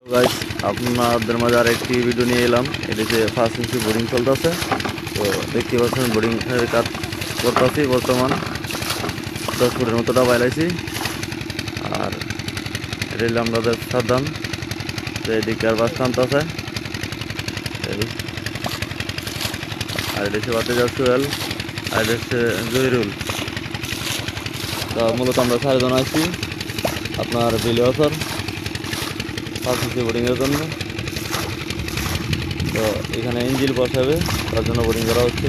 Guys, আপনাদের মাঝে আর একটি ভিডিও নিয়ে এলাম। এটিতে 5 ইঞ্চি বোরিং চলতেছে। তো দেখতে পাচ্ছেন বোরিং এর কাজ করতেছি। বর্তমান 10 ফুটের মতোটা বাইলাইছি। আর এটা হলো আমাদের সাবধান, তো এদিকে আর বাস টানতেছে। আর এটা হচ্ছে বাতেজার সোহেল, আর এটা হচ্ছে জহিরুল। তা মূলত আমরা 4 জন আছি আপনার বিলি বছর 5 ইঞ্চি বোরিংয়ের জন্য। তো এখানে ইঞ্জিল বসাবে, তার জন্য বোরিং করা হচ্ছে।